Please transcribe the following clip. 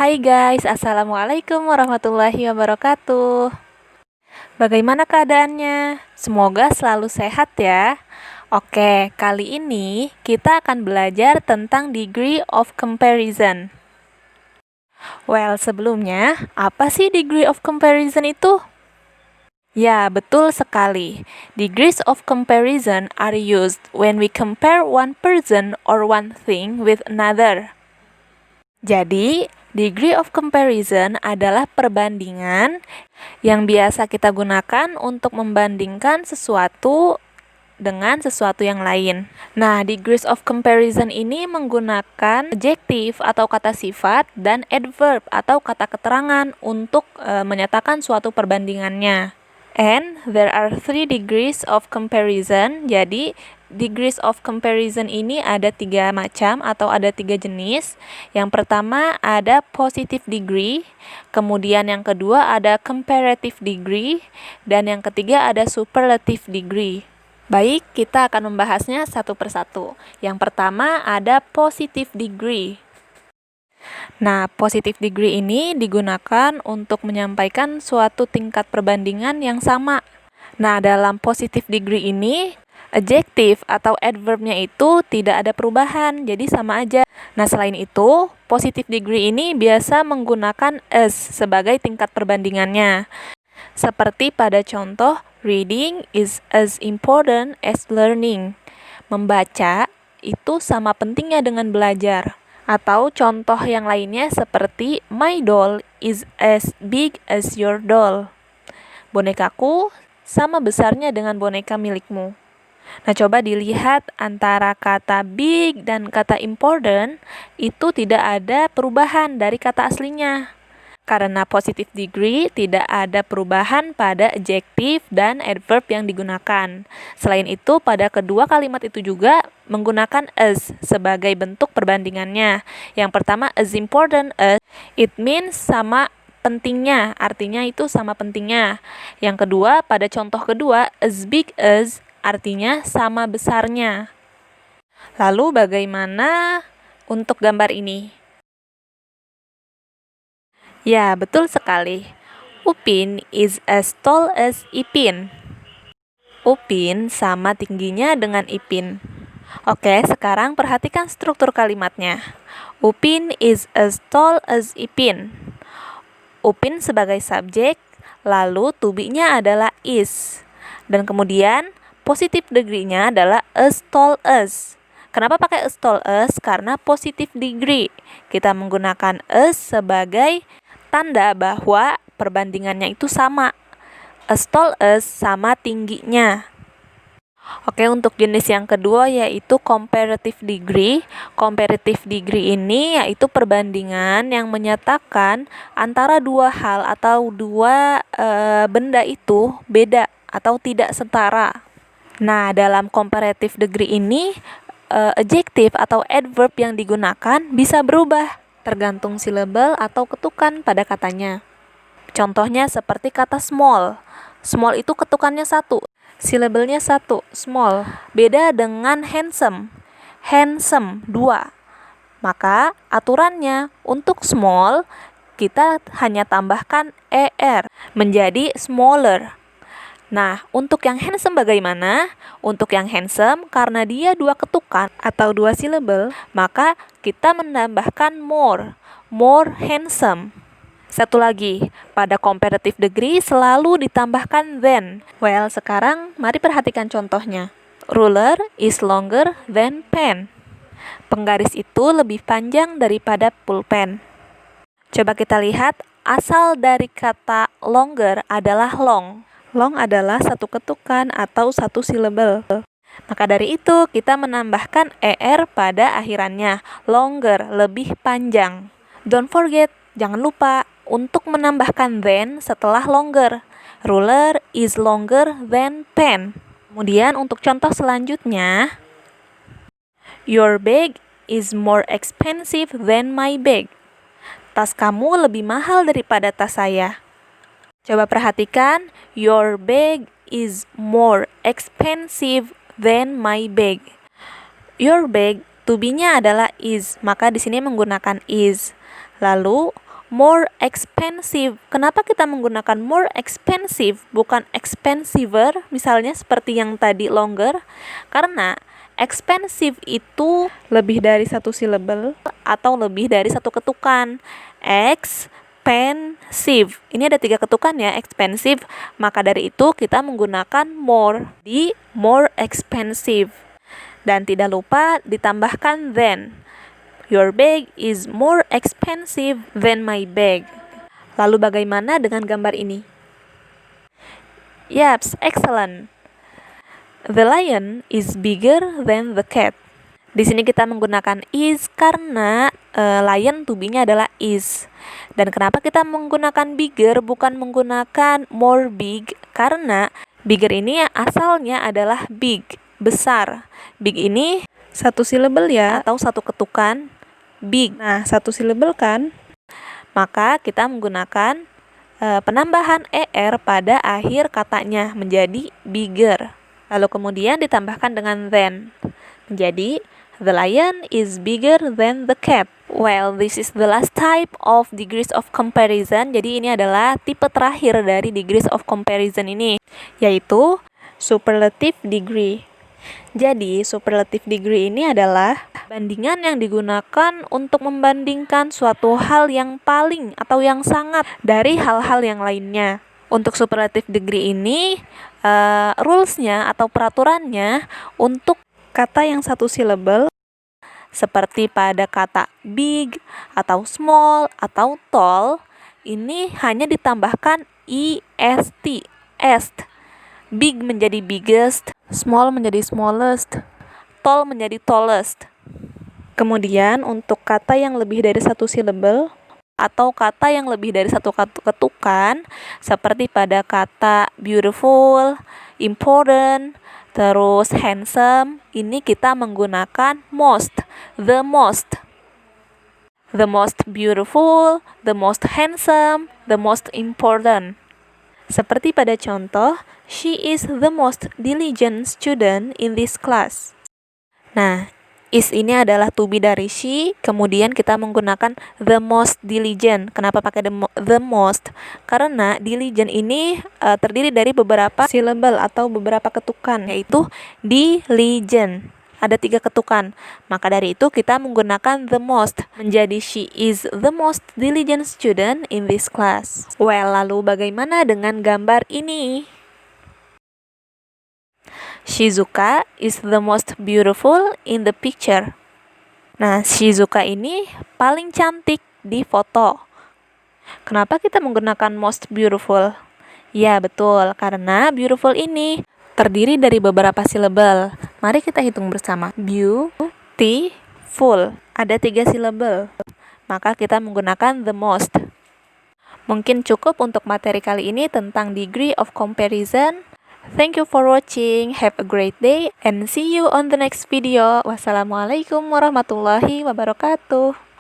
Hai guys, Assalamualaikum warahmatullahi wabarakatuh. Bagaimana keadaannya? Semoga selalu sehat ya. Oke, kali ini kita akan belajar tentang degree of comparison. Well, sebelumnya, apa sih degree of comparison itu? Ya, betul sekali. Degrees of comparison are used when we compare one person or one thing with another. Jadi, degree of comparison adalah perbandingan yang biasa kita gunakan untuk membandingkan sesuatu dengan sesuatu yang lain. Nah, degrees of comparison ini menggunakan adjektif atau kata sifat dan adverb atau kata keterangan untuk menyatakan suatu perbandingannya. And there are 3 degrees of comparison. Jadi, degrees of comparison ini ada 3 macam atau ada 3 jenis. Yang pertama ada positive degree, kemudian yang kedua ada comparative degree, dan yang ketiga ada superlative degree. Baik, kita akan membahasnya satu persatu. Yang pertama ada positive degree. Nah, positive degree ini digunakan untuk menyampaikan suatu tingkat perbandingan yang sama. Nah, dalam positive degree ini, adjektif atau adverbnya itu tidak ada perubahan, jadi sama aja. Nah, selain itu, positive degree ini biasa menggunakan as sebagai tingkat perbandingannya. Seperti pada contoh, reading is as important as learning. Membaca itu sama pentingnya dengan belajar. Atau contoh yang lainnya seperti my doll is as big as your doll. Bonekaku sama besarnya dengan boneka milikmu. Nah, coba dilihat antara kata big dan kata important itu tidak ada perubahan dari kata aslinya. Karena positive degree tidak ada perubahan pada adjektif dan adverb yang digunakan. Selain itu, pada kedua kalimat itu juga menggunakan as sebagai bentuk perbandingannya. Yang pertama, as important as, it means sama pentingnya, artinya itu sama pentingnya. Yang kedua, pada contoh kedua, as big as, artinya sama besarnya. Lalu bagaimana untuk gambar ini? Ya, betul sekali. Upin is as tall as Ipin. Upin sama tingginya dengan Ipin. Oke, sekarang perhatikan struktur kalimatnya. Upin is as tall as Ipin. Upin sebagai subjek, lalu to be-nya adalah is. Dan kemudian positive degree-nya adalah as tall as. Kenapa pakai as tall as? Karena positive degree. Kita menggunakan as sebagai tanda bahwa perbandingannya itu sama. As tall as sama tingginya. Oke, untuk jenis yang kedua yaitu comparative degree. Comparative degree ini yaitu perbandingan yang menyatakan antara dua hal atau dua benda itu beda atau tidak setara. Nah, dalam comparative degree ini adjektif atau adverb yang digunakan bisa berubah tergantung silabel atau ketukan pada katanya. Contohnya seperti kata small. Small itu ketukannya 1, silabelnya 1, small. Beda dengan handsome. Handsome 2. Maka aturannya untuk small kita hanya tambahkan er menjadi smaller. Nah, untuk yang handsome bagaimana? Untuk yang handsome, karena dia 2 ketukan atau 2 silabel, maka kita menambahkan more handsome. Satu lagi, pada comparative degree selalu ditambahkan than. Well, sekarang mari perhatikan contohnya. Ruler is longer than pen. Penggaris itu lebih panjang daripada pulpen. Coba kita lihat, asal dari kata longer adalah long. Long adalah 1 ketukan atau 1 silabel. Maka dari itu kita menambahkan er pada akhirannya. Longer, lebih panjang. Don't forget, jangan lupa untuk menambahkan than setelah longer. Ruler is longer than pen. Kemudian untuk contoh selanjutnya, your bag is more expensive than my bag. Tas kamu lebih mahal daripada tas saya. Coba perhatikan, your bag is more expensive than my bag. Your bag, to be-nya adalah is, maka di sini menggunakan is. Lalu more expensive. Kenapa kita menggunakan more expensive bukan expensiver misalnya seperti yang tadi longer? Karena expensive itu lebih dari satu syllable atau lebih dari satu ketukan. Expensive. Ini ada 3 ketukan ya, expensive. Maka dari itu kita menggunakan more di more expensive. Dan tidak lupa ditambahkan than. Your bag is more expensive than my bag. Lalu bagaimana dengan gambar ini? Yaps, excellent. The lion is bigger than the cat. Di sini kita menggunakan is karena lion to be-nya adalah is. Dan kenapa kita menggunakan bigger bukan menggunakan more big? Karena bigger ini asalnya adalah big, besar. Big ini satu syllable ya, atau satu ketukan, big. Nah, satu syllable kan? Maka kita menggunakan penambahan er pada akhir katanya menjadi bigger. Lalu kemudian ditambahkan dengan than. Menjadi the lion is bigger than the cat. Well, this is the last type of degrees of comparison. Jadi ini adalah tipe terakhir dari degrees of comparison ini, yaitu superlative degree. Jadi, superlative degree ini adalah bandingan yang digunakan untuk membandingkan suatu hal yang paling atau yang sangat dari hal-hal yang lainnya. Untuk superlative degree ini, rules-nya atau peraturannya untuk kata yang satu syllable, seperti pada kata big, atau small, atau tall, ini hanya ditambahkan est, est. Big menjadi biggest, small menjadi smallest, tall menjadi tallest. Kemudian untuk kata yang lebih dari satu syllable atau kata yang lebih dari satu ketukan, seperti pada kata beautiful, important, terus handsome, ini kita menggunakan most, the most. The most beautiful, the most handsome, the most important. Seperti pada contoh, she is the most diligent student in this class. Nah, is ini adalah to be dari she, kemudian kita menggunakan the most diligent. Kenapa pakai the most? Karena diligent ini terdiri dari beberapa syllable atau beberapa ketukan, yaitu diligent. Ada 3 ketukan. Maka dari itu kita menggunakan the most. Menjadi she is the most diligent student in this class. Well, lalu bagaimana dengan gambar ini? Shizuka is the most beautiful in the picture. Nah, Shizuka ini paling cantik di foto. Kenapa kita menggunakan most beautiful? Ya, betul. Karena beautiful ini terdiri dari beberapa syllable. Mari kita hitung bersama. Beautiful. Ada 3 syllable. Maka kita menggunakan the most. Mungkin cukup untuk materi kali ini tentang degree of comparison. Thank you for watching. Have a great day and see you on the next video. Wassalamualaikum warahmatullahi wabarakatuh.